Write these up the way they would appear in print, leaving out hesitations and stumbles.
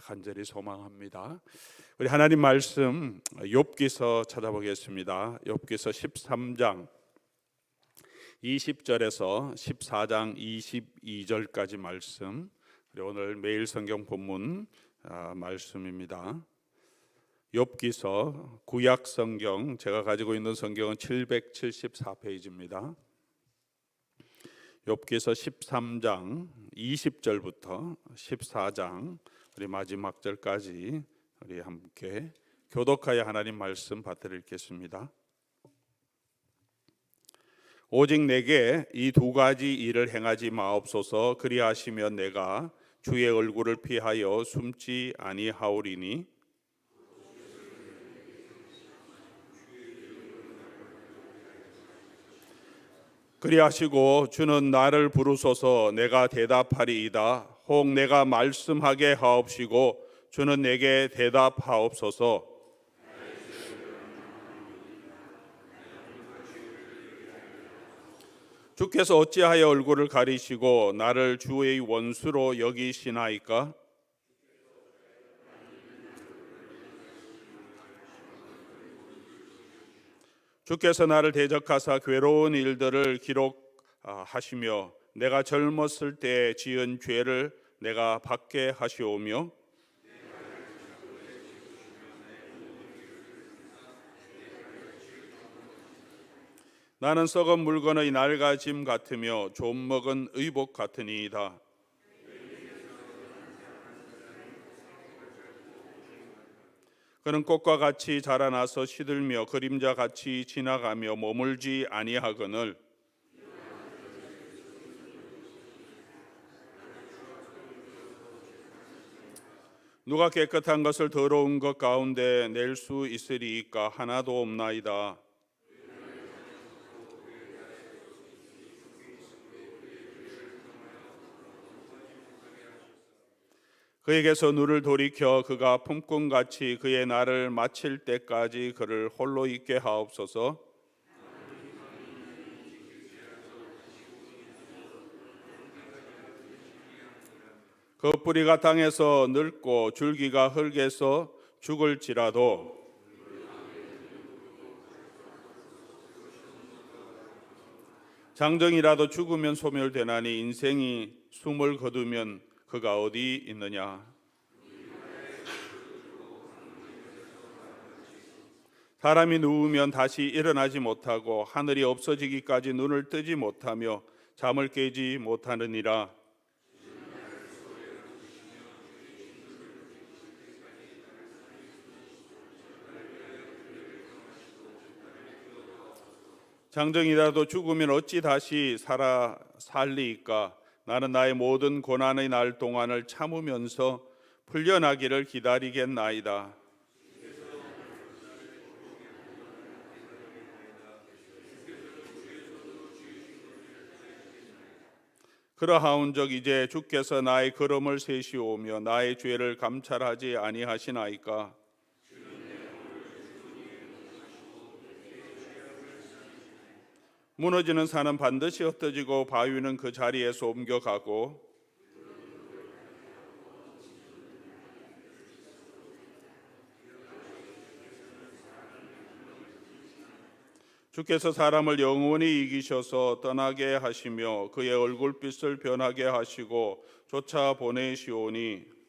간절히 소망합니다. 우리 하나님 말씀 욥기서 찾아보겠습니다. 욥기서 13장 20절에서 14장 22절까지 말씀, 우리 오늘 매일 성경 본문 말씀입니다. 욥기서 구약 성경, 제가 가지고 있는 성경은 774페이지입니다. 욥기서 13장 20절부터 14장 우리 마지막 절까지 우리 함께 교독하여 하나님 말씀 받들어 읽겠습니다. 오직 내게 이 두 가지 일을 행하지 마옵소서. 그리하시면 내가 주의 얼굴을 피하여 숨지 아니하오리니 그리하시고 주는 나를 부르소서. 내가 대답하리이다. 혹 내가 말씀하게 하옵시고 주는 내게 대답하옵소서. 주께서 어찌하여 얼굴을 가리시고 나를 주의 원수로 여기시나이까? 주께서 나를 대적하사 괴로운 일들을 기록하시며 내가 젊었을 때 지은 죄를 내가 받게 하시오며 나는 썩은 물건의 낡아짐 같으며 좀 먹은 의복 같으니이다. 그는 꽃과 같이 자라나서 시들며 그림자같이 지나가며 머물지 아니하거늘 누가 깨끗한 것을 더러운 것 가운데 낼 수 있으리이까? 하나도 없나이다. 그에게서 눈을 돌이켜 그가 품꾼같이 그의 날을 마칠 때까지 그를 홀로 있게 하옵소서. 그 뿌리가 땅에서 늙고 줄기가 흙에서 죽을지라도 장정이라도 죽으면 소멸되나니 인생이 숨을 거두면 그가 어디 있느냐? 사람이 누우면 다시 일어나지 못하고 하늘이 없어지기까지 눈을 뜨지 못하며 잠을 깨지 못하느니라. 장정이라도 죽으면 어찌 다시 살리이까? 나는 나의 모든 고난의 날 동안을 참으면서 풀려나기를 기다리겠나이다. 그러하온즉 이제 주께서 나의 걸음을 세시오며 나의 죄를 감찰하지 아니하시나이까? 무너지는 산은 반드시 흩어지고 바위는 그 자리에서 옮겨가고 주께서 사람을 영원히 이기셔서 떠나게 하시며 그의 얼굴빛을 변하게 하시고 쫓아 보내시오니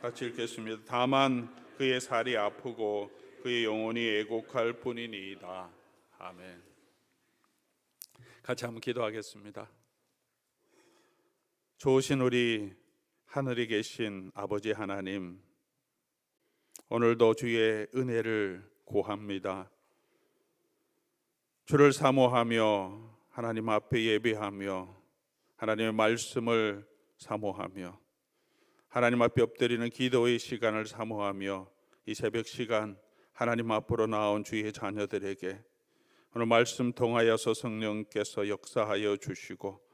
같이 읽겠습니다. 다만 그의 살이 아프고 그의 영혼이 애곡할 뿐이니이다. 아멘. 같이 한번 기도하겠습니다. 좋으신 우리 하늘에 계신 아버지 하나님, 오늘도 주의 은혜를 구합니다. 주를 사모하며 하나님 앞에 예배하며 하나님의 말씀을 사모하며 하나님 앞에 엎드리는 기도의 시간을 사모하며 이 새벽 시간 하나님 앞으로 나온 주의 자녀들에게 오늘 말씀 통하여서 성령께서 역사하여 주시고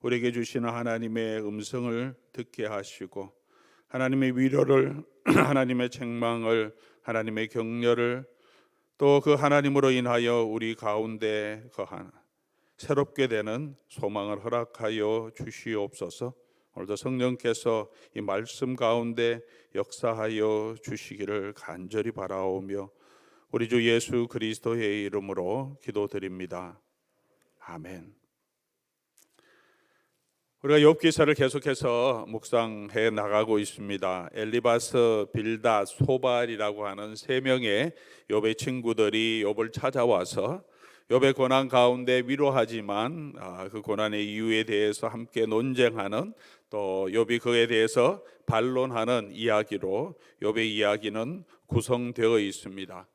우리에게 주시는 하나님의 음성을 듣게 하시고 하나님의 위로를 하나님의 책망을 하나님의 격려를 또 그 하나님으로 인하여 우리 가운데 거하는 새롭게 되는 소망을 허락하여 주시옵소서. 오늘도 성령께서 이 말씀 가운데 역사하여 주시기를 간절히 바라오며 우리 주 예수 그리스도의 이름으로 기도드립니다. 아멘. 우리가 욥 기사를 계속해서 묵상해 나가고 있습니다. 엘리바스, 빌닷, 소발이라고 하는 세 명의 욥의 친구들이 욥을 찾아와서 욥의 고난 가운데 위로하지만 그 고난의 이유에 대해서 함께 논쟁하는, 또 욥이 그에 대해서 반론하는 이야기로 욥의 이야기는 구성되어 있습니다.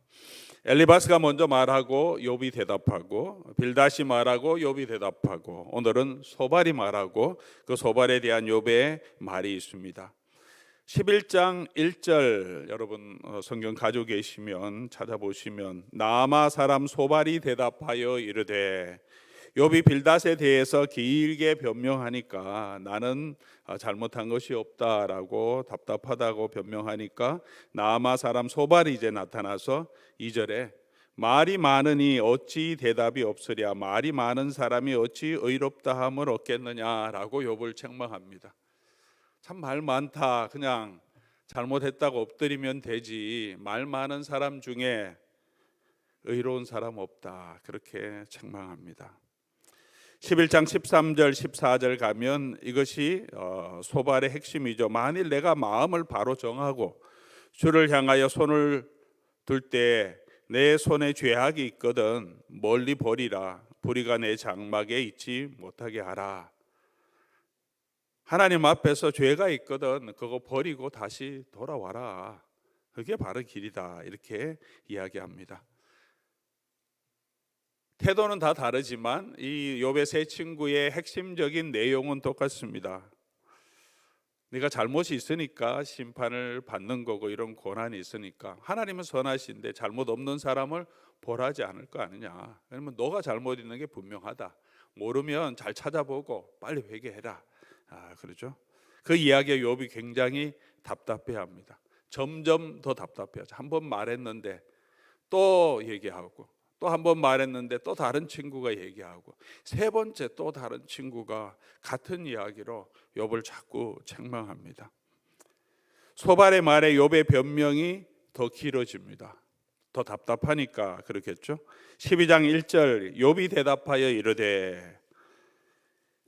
엘리바스가 먼저 말하고 욥이 대답하고, 빌닷이 말하고 욥이 대답하고, 오늘은 소발이 말하고 그 소발에 대한 욥의 말이 있습니다. 11장 1절 여러분 성경 가지고 계시면 찾아보시면, 나아마 사람 소발이 대답하여 이르되, 욥이 빌닷에 대해서 길게 변명하니까 나는 잘못한 것이 없다라고 답답하다고 변명하니까 나아마 사람 소발이 이제 나타나서 2절에 말이 많으니 어찌 대답이 없으랴, 말이 많은 사람이 어찌 의롭다함을 얻겠느냐라고 욥을 책망합니다. 참 말 많다, 그냥 잘못했다고 엎드리면 되지, 말 많은 사람 중에 의로운 사람 없다, 그렇게 책망합니다. 11장 13절 14절 가면 이것이 소발의 핵심이죠. 만일 내가 마음을 바로 정하고 주를 향하여 손을 들 때 내 손에 죄악이 있거든 멀리 버리라, 불의가 내 장막에 있지 못하게 하라. 하나님 앞에서 죄가 있거든 그거 버리고 다시 돌아와라, 그게 바른 길이다, 이렇게 이야기합니다. 태도는 다 다르지만 이 욥의 세 친구의 핵심적인 내용은 똑같습니다. 네가 잘못이 있으니까 심판을 받는 거고, 이런 고난이 있으니까 하나님은 선하신데 잘못 없는 사람을 벌하지 않을 거 아니냐. 왜냐면 너가 잘못 있는 게 분명하다, 모르면 잘 찾아보고 빨리 회개해라, 그러죠. 그 이야기에 욥이 굉장히 답답해합니다. 점점 더 답답해하죠. 한 번 말했는데 또 얘기하고, 또 한 번 말했는데 또 다른 친구가 얘기하고, 세 번째 또 다른 친구가 같은 이야기로 욥을 자꾸 책망합니다. 소발의 말에 욥의 변명이 더 길어집니다. 더 답답하니까 그렇겠죠. 12장 1절 욥이 대답하여 이르되,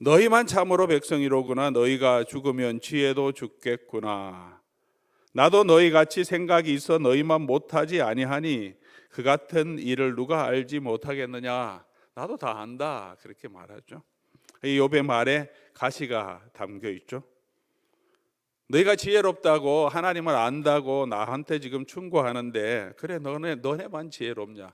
너희만 참으로 백성이로구나. 너희가 죽으면 지혜도 죽겠구나. 나도 너희같이 생각이 있어 너희만 못하지 아니하니 그 같은 일을 누가 알지 못하겠느냐. 나도 다 안다, 그렇게 말하죠. 이 욥의 말에 가시가 담겨 있죠. 너희가 지혜롭다고 하나님을 안다고 나한테 지금 충고하는데, 그래 너네만 지혜롭냐,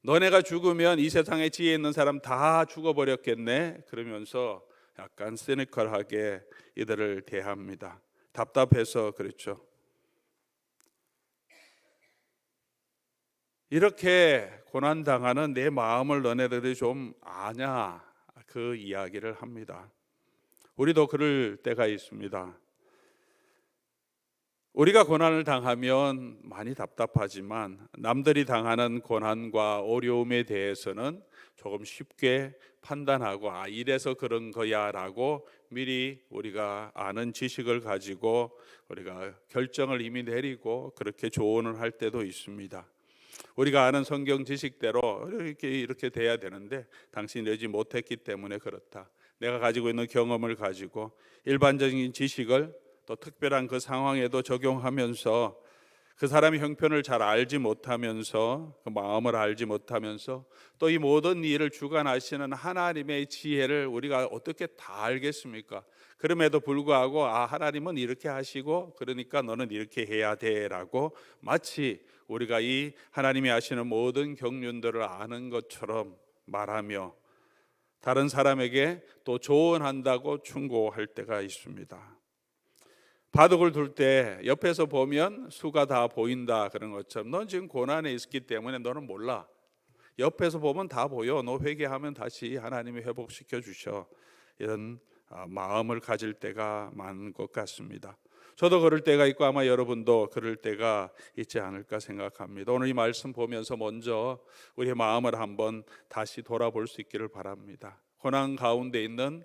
너네가 죽으면 이 세상에 지혜 있는 사람 다 죽어버렸겠네, 그러면서 약간 시니컬하게 이들을 대합니다. 답답해서 그렇죠. 이렇게 고난당하는 내 마음을 너네들이 좀 아냐, 그 이야기를 합니다. 우리도 그럴 때가 있습니다. 우리가 고난을 당하면 많이 답답하지만 남들이 당하는 고난과 어려움에 대해서는 조금 쉽게 판단하고, 이래서 그런 거야 라고 미리 우리가 아는 지식을 가지고 우리가 결정을 이미 내리고 그렇게 조언을 할 때도 있습니다. 우리가 아는 성경 지식대로 이렇게 돼야 되는데 당신이 되지 못했기 때문에 그렇다, 내가 가지고 있는 경험을 가지고 일반적인 지식을 또 특별한 그 상황에도 적용하면서 그 사람의 형편을 잘 알지 못하면서, 그 마음을 알지 못하면서, 또 이 모든 일을 주관하시는 하나님의 지혜를 우리가 어떻게 다 알겠습니까? 그럼에도 불구하고 하나님은 이렇게 하시고 그러니까 너는 이렇게 해야 돼 라고, 마치 우리가 이 하나님이 하시는 모든 경륜들을 아는 것처럼 말하며 다른 사람에게 또 조언한다고 충고할 때가 있습니다. 바둑을 둘 때 옆에서 보면 수가 다 보인다 그런 것처럼, 넌 지금 고난에 있기 때문에 너는 몰라, 옆에서 보면 다 보여, 너 회개하면 다시 하나님이 회복시켜 주셔, 이런 마음을 가질 때가 많은 것 같습니다. 저도 그럴 때가 있고 아마 여러분도 그럴 때가 있지 않을까 생각합니다. 오늘 이 말씀 보면서 먼저 우리의 마음을 한번 다시 돌아볼 수 있기를 바랍니다. 고난 가운데 있는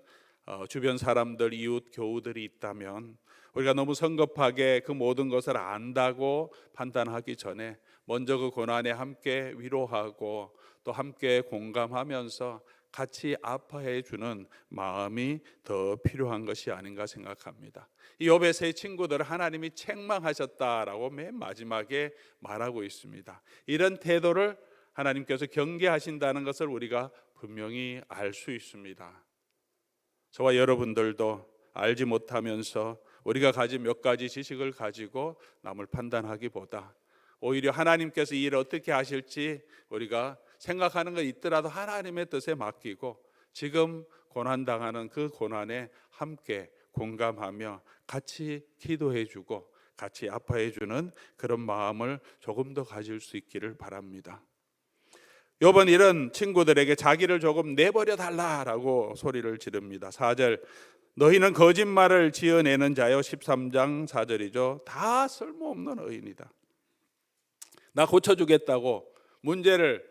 주변 사람들, 이웃, 교우들이 있다면 우리가 너무 성급하게 그 모든 것을 안다고 판단하기 전에 먼저 그 고난에 함께 위로하고 또 함께 공감하면서 같이 아파해 주는 마음이 더 필요한 것이 아닌가 생각합니다. 이 욥의 세 친구들을 하나님이 책망하셨다라고 맨 마지막에 말하고 있습니다. 이런 태도를 하나님께서 경계하신다는 것을 우리가 분명히 알 수 있습니다. 저와 여러분들도 알지 못하면서 우리가 가진 몇 가지 지식을 가지고 남을 판단하기보다 오히려 하나님께서 이 일을 어떻게 하실지 우리가 생각하는 건 있더라도 하나님의 뜻에 맡기고 지금 고난당하는 그 고난에 함께 공감하며 같이 기도해 주고 같이 아파해 주는 그런 마음을 조금 더 가질 수 있기를 바랍니다. 욥은 이런 친구들에게 자기를 조금 내버려 달라라고 소리를 지릅니다. 4절, 너희는 거짓말을 지어내는 자요. 13장 4절이죠. 다 쓸모없는 의인이다. 나 고쳐주겠다고 문제를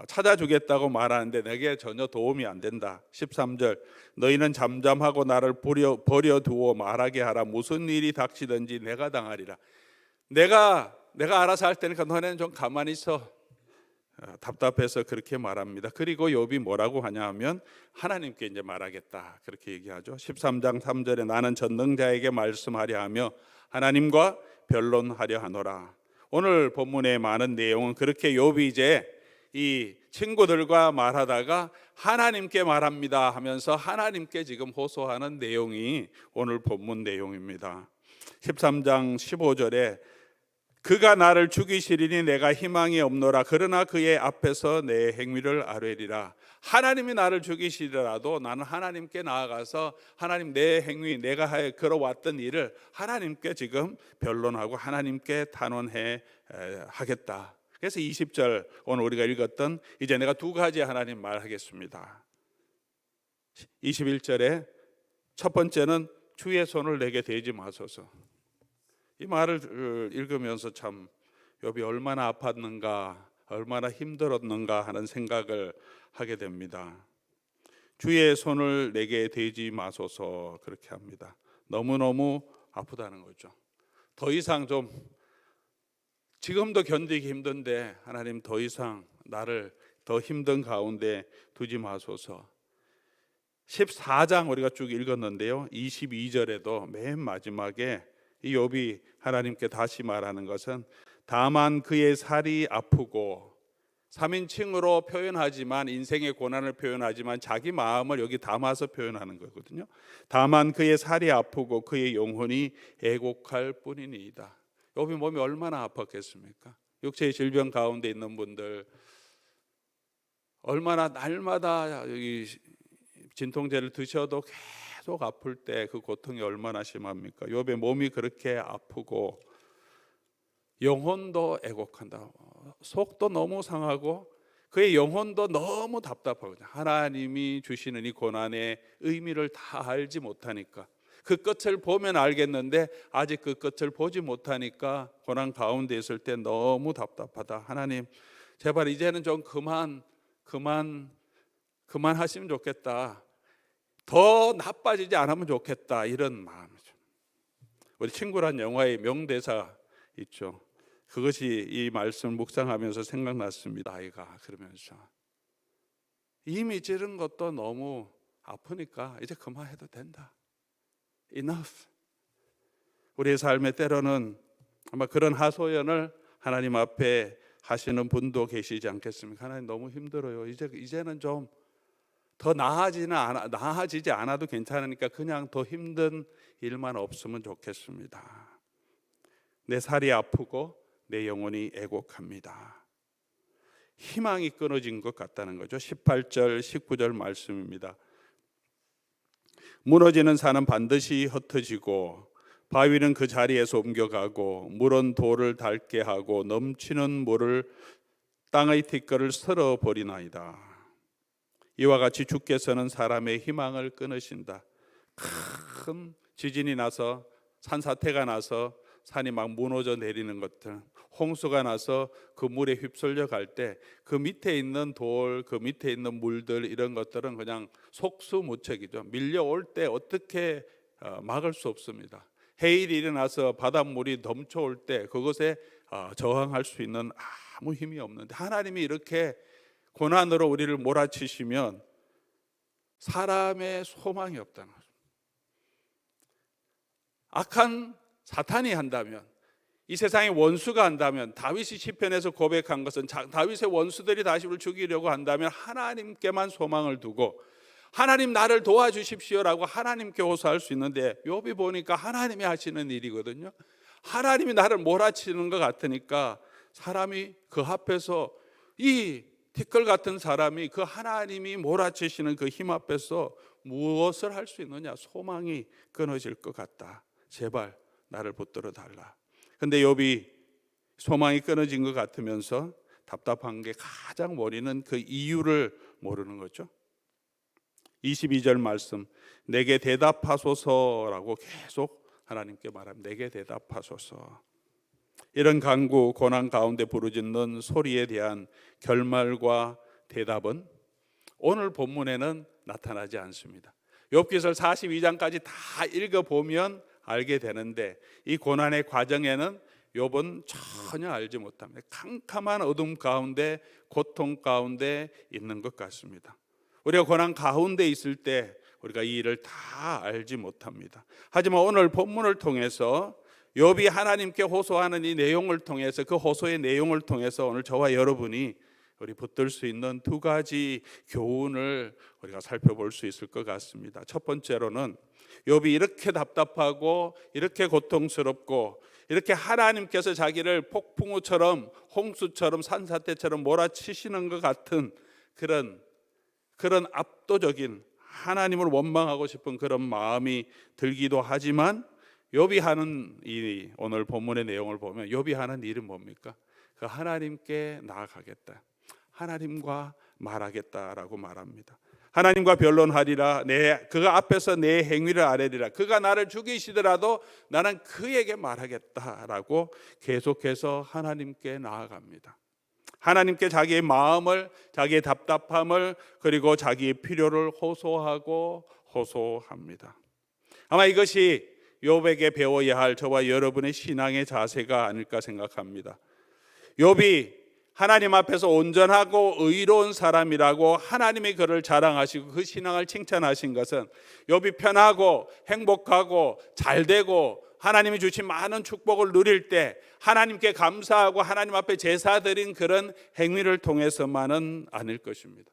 찾아주겠다고 말하는데 내게 전혀 도움이 안 된다. 13절, 너희는 잠잠하고 나를 버려두어 말하게 하라. 무슨 일이 닥치든지 내가 당하리라. 내가 알아서 할 테니까 너네는 좀 가만히 있어. 답답해서 그렇게 말합니다. 그리고 욥이 뭐라고 하냐 하면 하나님께 이제 말하겠다 그렇게 얘기하죠. 13장 3절에 나는 전능자에게 말씀하려 하며 하나님과 변론하려 하노라. 오늘 본문의 많은 내용은 그렇게 욥이 이제 이 친구들과 말하다가 하나님께 말합니다 하면서 하나님께 지금 호소하는 내용이 오늘 본문 내용입니다. 13장 15절에 그가 나를 죽이시리니 내가 희망이 없노라. 그러나 그의 앞에서 내 행위를 아뢰리라. 하나님이 나를 죽이시더라도 나는 하나님께 나아가서 하나님 내 행위, 내가 걸어왔던 일을 하나님께 지금 변론하고 하나님께 탄원해 하겠다. 그래서 20절 오늘 우리가 읽었던 이제 내가 두 가지 하나님 말하겠습니다. 21절에 첫 번째는 주의 손을 내게 대지 마소서. 이 말을 읽으면서 참 욥이 얼마나 아팠는가, 얼마나 힘들었는가 하는 생각을 하게 됩니다. 주의 손을 내게 대지 마소서 그렇게 합니다. 너무너무 아프다는 거죠. 더 이상 좀 지금도 견디기 힘든데 하나님 더 이상 나를 더 힘든 가운데 두지 마소서. 14장 우리가 쭉 읽었는데요. 22절에도 맨 마지막에 이 욥이 하나님께 다시 말하는 것은 다만 그의 살이 아프고 3인칭으로 표현하지만 인생의 고난을 표현하지만 자기 마음을 여기 담아서 표현하는 거거든요. 다만 그의 살이 아프고 그의 영혼이 애곡할 뿐이니이다. 욥이 몸이 얼마나 아팠겠습니까? 육체의 질병 가운데 있는 분들 얼마나 날마다 여기 진통제를 드셔도 계속 아플 때 그 고통이 얼마나 심합니까? 욥의 몸이 그렇게 아프고 영혼도 애곡한다. 속도 너무 상하고 그의 영혼도 너무 답답하거든요. 하나님이 주시는 이 고난의 의미를 다 알지 못하니까 그 끝을 보면 알겠는데 아직 그 끝을 보지 못하니까 고난 가운데 있을 때 너무 답답하다. 하나님 제발 이제는 좀 그만하시면 좋겠다. 더 나빠지지 않으면 좋겠다. 이런 마음이죠. 우리 친구란 영화의 명대사 있죠. 그것이 이 말씀을 묵상하면서 생각났습니다. 아이가 그러면서 이미 찌른 것도 너무 아프니까 이제 그만해도 된다. Enough. 우리의 삶의 때로는 아마 그런 하소연을 하나님 앞에 하시는 분도 계시지 않겠습니까? 하나님 너무 힘들어요. 이제는 좀 더 나아지지 않아도 괜찮으니까 그냥 더 힘든 일만 없으면 좋겠습니다. 내 살이 아프고 내 영혼이 애곡합니다. 희망이 끊어진 것 같다는 거죠. 18절 19절 말씀입니다. 무너지는 산은 반드시 흩어지고 바위는 그 자리에서 옮겨가고 물은 돌을 닳게 하고 넘치는 물을 땅의 티끌을 쓸어버리나이다. 이와 같이 주께서는 사람의 희망을 끊으신다. 큰 지진이 나서 산사태가 나서 산이 막 무너져 내리는 것들, 홍수가 나서 그 물에 휩쓸려 갈 때 그 밑에 있는 돌, 그 밑에 있는 물들, 이런 것들은 그냥 속수무책이죠. 밀려올 때 어떻게 막을 수 없습니다. 해일이 일어나서 바닷물이 넘쳐올 때 그것에 저항할 수 있는 아무 힘이 없는데, 하나님이 이렇게 고난으로 우리를 몰아치시면 사람의 소망이 없다는 거죠. 악한 사탄이 한다면, 이 세상의 원수가 한다면, 다윗이 시편에서 고백한 것은 다윗의 원수들이 다윗을 죽이려고 한다면 하나님께만 소망을 두고 하나님 나를 도와주십시오라고 하나님께 호소할 수 있는데, 욥이 보니까 하나님이 하시는 일이거든요. 하나님이 나를 몰아치는 것 같으니까 사람이 그 앞에서, 이 티끌 같은 사람이 그 하나님이 몰아치시는 그 힘 앞에서 무엇을 할 수 있느냐? 소망이 끊어질 것 같다. 제발 나를 붙들어 달라. 근데 욥이 소망이 끊어진 것 같으면서 답답한 게, 가장 원인은 그 이유를 모르는 거죠. 22절 말씀, 내게 대답하소서라고 계속 하나님께 말합니다. 내게 대답하소서. 이런 간구, 고난 가운데 부르짖는 소리에 대한 결말과 대답은 오늘 본문에는 나타나지 않습니다. 욥기서 42장까지 다 읽어보면 알게 되는데, 이 고난의 과정에는 욥은 전혀 알지 못합니다. 캄캄한 어둠 가운데, 고통 가운데 있는 것 같습니다. 우리가 고난 가운데 있을 때 우리가 이 일을 다 알지 못합니다. 하지만 오늘 본문을 통해서 욥이 하나님께 호소하는 이 내용을 통해서, 그 호소의 내용을 통해서 오늘 저와 여러분이 우리 붙들 수 있는 두 가지 교훈을 우리가 살펴볼 수 있을 것 같습니다. 첫 번째로는 욥이 이렇게 답답하고 이렇게 고통스럽고 이렇게 하나님께서 자기를 폭풍우처럼, 홍수처럼, 산사태처럼 몰아치시는 것 같은 그런 압도적인, 하나님을 원망하고 싶은 그런 마음이 들기도 하지만, 욥이 하는 이 오늘 본문의 내용을 보면 욥이 하는 일은 뭡니까? 그 하나님께 나아가겠다, 하나님과 말하겠다라고 말합니다. 하나님과 변론하리라, 그 앞에서 내 행위를 아뢰리라. 그가 나를 죽이시더라도 나는 그에게 말하겠다라고 계속해서 하나님께 나아갑니다. 하나님께 자기의 마음을, 자기의 답답함을, 그리고 자기의 필요를 호소합니다. 아마 이것이 욥에게 배워야 할 저와 여러분의 신앙의 자세가 아닐까 생각합니다. 욥이 하나님 앞에서 온전하고 의로운 사람이라고 하나님이 그를 자랑하시고 그 신앙을 칭찬하신 것은, 욥이 편하고 행복하고 잘되고 하나님이 주신 많은 축복을 누릴 때 하나님께 감사하고 하나님 앞에 제사드린 그런 행위를 통해서만은 아닐 것입니다.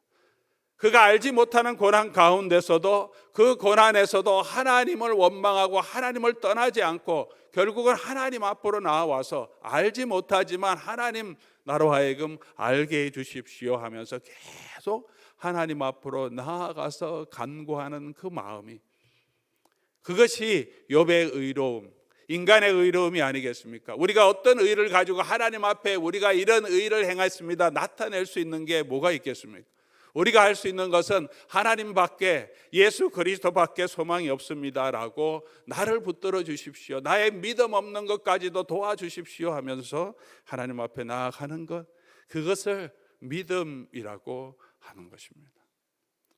그가 알지 못하는 고난 가운데서도, 그 고난에서도 하나님을 원망하고 하나님을 떠나지 않고 결국은 하나님 앞으로 나와서 알지 못하지만 하나님 나로 하여금 알게 해 주십시오 하면서 계속 하나님 앞으로 나아가서 간구하는 그 마음이, 그것이 욥의 의로움, 인간의 의로움이 아니겠습니까? 우리가 어떤 의를 가지고 하나님 앞에 우리가 이런 의를 행했습니다 나타낼 수 있는 게 뭐가 있겠습니까? 우리가 할 수 있는 것은 하나님밖에, 예수 그리스도밖에 소망이 없습니다라고 나를 붙들어 주십시오, 나의 믿음 없는 것까지도 도와주십시오 하면서 하나님 앞에 나아가는 것, 그것을 믿음이라고 하는 것입니다.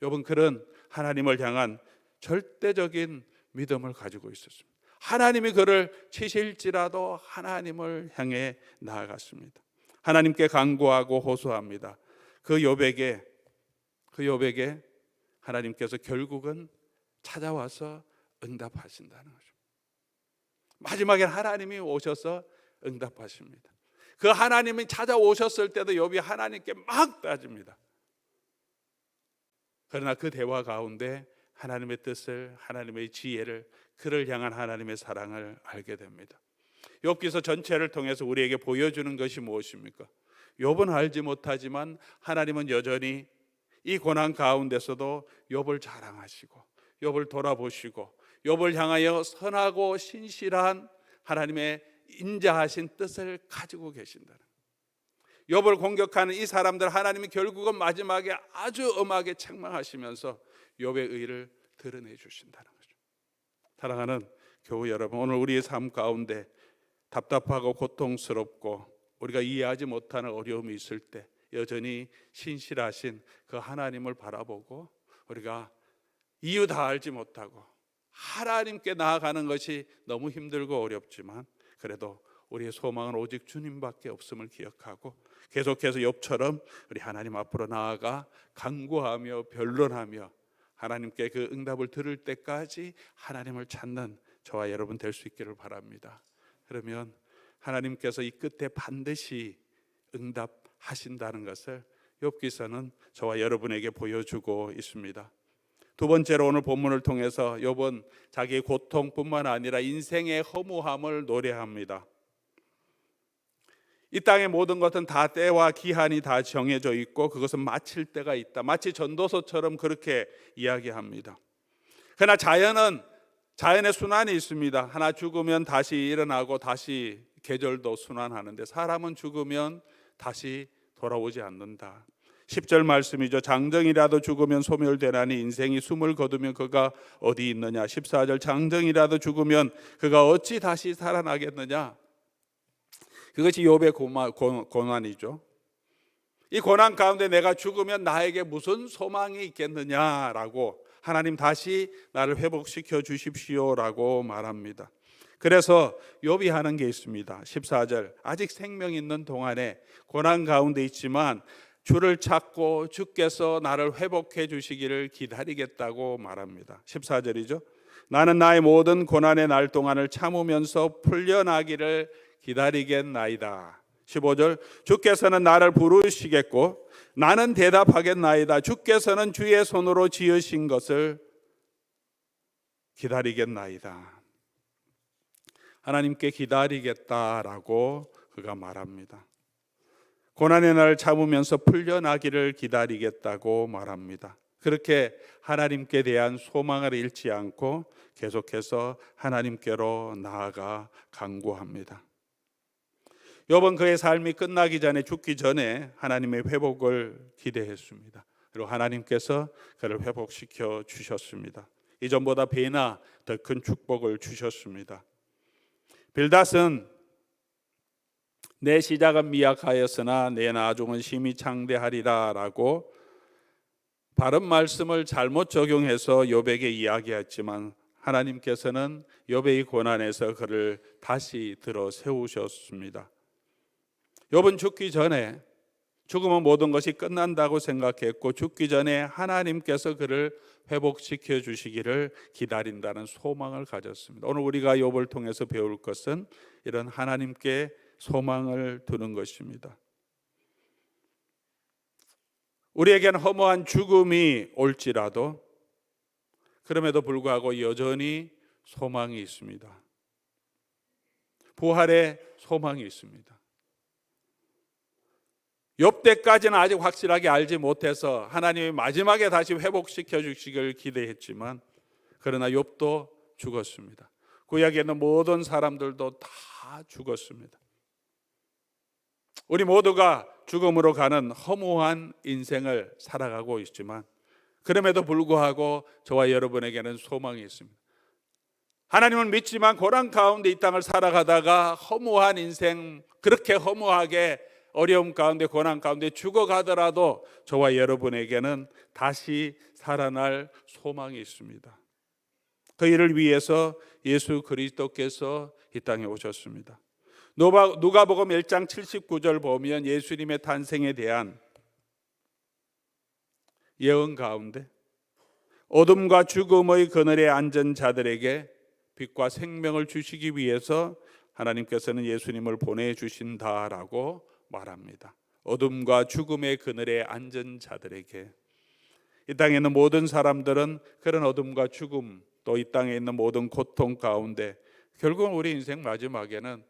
욥은 그런 하나님을 향한 절대적인 믿음을 가지고 있었습니다. 하나님이 그를 치실지라도 하나님을 향해 나아갔습니다. 하나님께 간구하고 호소합니다. 그 욥에게 하나님께서 결국은 찾아와서 응답하신다는 거죠. 마지막에 하나님이 오셔서 응답하십니다. 그 하나님이 찾아오셨을 때도 욥이 하나님께 막 따집니다. 그러나 그 대화 가운데 하나님의 뜻을, 하나님의 지혜를, 그를 향한 하나님의 사랑을 알게 됩니다. 욥기서 전체를 통해서 우리에게 보여주는 것이 무엇입니까? 욥은 알지 못하지만 하나님은 여전히 이 고난 가운데서도 욥을 자랑하시고 욥을 돌아보시고 욥을 향하여 선하고 신실한 하나님의 인자하신 뜻을 가지고 계신다는, 욥을 공격하는 이 사람들 하나님이 결국은 마지막에 아주 엄하게 책망하시면서 욥의 의를 드러내 주신다는 거죠. 사랑하는 교우 여러분, 오늘 우리의 삶 가운데 답답하고 고통스럽고 우리가 이해하지 못하는 어려움이 있을 때 여전히 신실하신 그 하나님을 바라보고 우리가 이유 다 알지 못하고 하나님께 나아가는 것이 너무 힘들고 어렵지만 그래도 우리의 소망은 오직 주님밖에 없음을 기억하고 계속해서 욥처럼 우리 하나님 앞으로 나아가 간구하며 변론하며 하나님께 그 응답을 들을 때까지 하나님을 찾는 저와 여러분 될 수 있기를 바랍니다. 그러면 하나님께서 이 끝에 반드시 응답하신다는 것을 욥기서는 저와 여러분에게 보여주고 있습니다. 두 번째로 오늘 본문을 통해서 욥은 자기의 고통뿐만 아니라 인생의 허무함을 노래합니다. 이 땅의 모든 것은 다 때와 기한이 다 정해져 있고 그것은 마칠 때가 있다. 마치 전도서처럼 그렇게 이야기합니다. 그러나 자연의 순환이 있습니다. 하나 죽으면 다시 일어나고 다시 계절도 순환하는데 사람은 죽으면 다시 돌아오지 않는다. 10절 말씀이죠. 장정이라도 죽으면 소멸되나니 인생이 숨을 거두면 그가 어디 있느냐. 14절 장정이라도 죽으면 그가 어찌 다시 살아나겠느냐. 그것이 욥의 고난이죠. 이 고난 가운데 내가 죽으면 나에게 무슨 소망이 있겠느냐라고 하나님 다시 나를 회복시켜 주십시오라고 말합니다. 그래서 욥이 하는 게 있습니다. 14절 아직 생명 있는 동안에 고난 가운데 있지만 주를 찾고 주께서 나를 회복해 주시기를 기다리겠다고 말합니다. 14절이죠. 나는 나의 모든 고난의 날 동안을 참으면서 풀려나기를 기다리겠나이다. 15절 주께서는 나를 부르시겠고 나는 대답하겠나이다. 주께서는 주의 손으로 지으신 것을 기다리겠나이다. 하나님께 기다리겠다라고 그가 말합니다. 고난의 날을 참으면서 풀려나기를 기다리겠다고 말합니다. 그렇게 하나님께 대한 소망을 잃지 않고 계속해서 하나님께로 나아가 간구합니다. 욥은 그의 삶이 끝나기 전에 죽기 전에 하나님의 회복을 기대했습니다. 그리고 하나님께서 그를 회복시켜 주셨습니다. 이전보다 배나 더 큰 축복을 주셨습니다. 빌닷은 내 시작은 미약하였으나 내 나중은 심히 창대하리라 라고 바른 말씀을 잘못 적용해서 욥에게 이야기했지만 하나님께서는 욥의 고난에서 그를 다시 들어 세우셨습니다. 욥은 죽기 전에 죽으면 모든 것이 끝난다고 생각했고 죽기 전에 하나님께서 그를 회복시켜 주시기를 기다린다는 소망을 가졌습니다. 오늘 우리가 욥을 통해서 배울 것은 이런 하나님께 소망을 두는 것입니다. 우리에게는 허무한 죽음이 올지라도 그럼에도 불구하고 여전히 소망이 있습니다. 부활의 소망이 있습니다. 욥 때까지는 아직 확실하게 알지 못해서 하나님이 마지막에 다시 회복시켜 주시기를 기대했지만 그러나 욥도 죽었습니다. 구약에 있는 모든 사람들도 다 죽었습니다. 우리 모두가 죽음으로 가는 허무한 인생을 살아가고 있지만 그럼에도 불구하고 저와 여러분에게는 소망이 있습니다. 하나님을 믿지만 고난 가운데 이 땅을 살아가다가 허무한 인생, 그렇게 허무하게 어려움 가운데 고난 가운데 죽어가더라도 저와 여러분에게는 다시 살아날 소망이 있습니다. 그 일을 위해서 예수 그리스도께서 이 땅에 오셨습니다. 누가복음 1장 79절 보면 예수님의 탄생에 대한 예언 가운데 어둠과 죽음의 그늘에 앉은 자들에게 빛과 생명을 주시기 위해서 하나님께서는 예수님을 보내주신다라고 말합니다. 어둠과 죽음의 그늘에 앉은 자들에게, 이 땅에 있는 모든 사람들은 그런 어둠과 죽음, 또 이 땅에 있는 모든 고통 가운데 결국은 우리 인생 마지막에는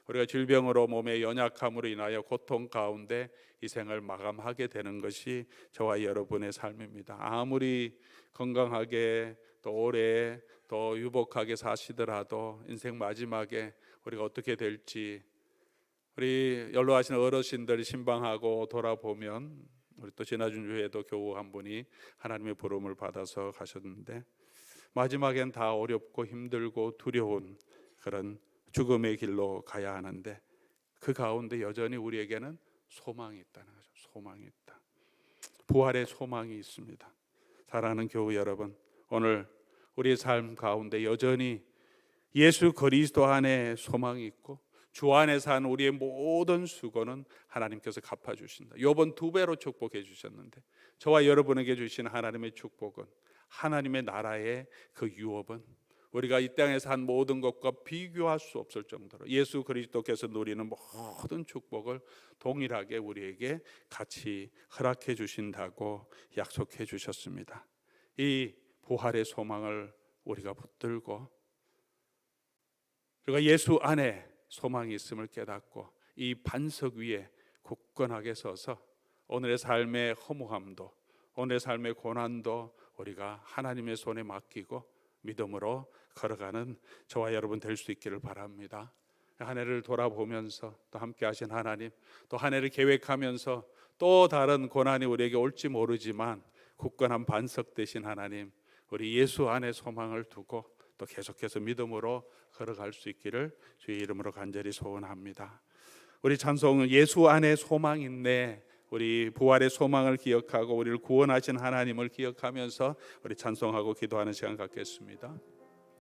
우리가 질병으로 몸의 연약함으로 인하여 고통 가운데 이 생을 마감하게 되는 것이 저와 여러분의 삶입니다. 아무리 건강하게 또 오래 또 유복하게 사시더라도 인생 마지막에 우리가 어떻게 될지, 우리 연로하신 어르신들이 신방하고 돌아보면, 우리 또 지나준 주에도 교우 한 분이 하나님의 부름을 받아서 가셨는데 마지막엔 다 어렵고 힘들고 두려운 그런 죽음의 길로 가야 하는데 그 가운데 여전히 우리에게는 소망이 있다는 거죠. 소망이 있다. 부활의 소망이 있습니다. 사랑하는 교우 여러분, 오늘 우리의 삶 가운데 여전히 예수 그리스도 안에 소망이 있고 주 안에 산 우리의 모든 수고는 하나님께서 갚아주신다. 요번 2배로 축복해 주셨는데 저와 여러분에게 주신 하나님의 축복은, 하나님의 나라의 그 유업은 우리가 이 땅에서 한 모든 것과 비교할 수 없을 정도로 예수 그리스도께서 누리는 모든 축복을 동일하게 우리에게 같이 허락해 주신다고 약속해 주셨습니다. 이 부활의 소망을 우리가 붙들고 우리가 예수 안에 소망이 있음을 깨닫고 이 반석 위에 굳건하게 서서 오늘의 삶의 허무함도, 오늘의 삶의 고난도 우리가 하나님의 손에 맡기고 믿음으로 걸어가는 저와 여러분 될 수 있기를 바랍니다. 한 해를 돌아보면서 또 함께 하신 하나님, 또 한 해를 계획하면서 또 다른 고난이 우리에게 올지 모르지만 굳건한 반석 되신 하나님, 우리 예수 안에 소망을 두고 또 계속해서 믿음으로 걸어갈 수 있기를 주의 이름으로 간절히 소원합니다. 우리 찬송은 예수 안에 소망 있네, 우리 부활의 소망을 기억하고 우리를 구원하신 하나님을 기억하면서 우리 찬송하고 기도하는 시간 갖겠습니다.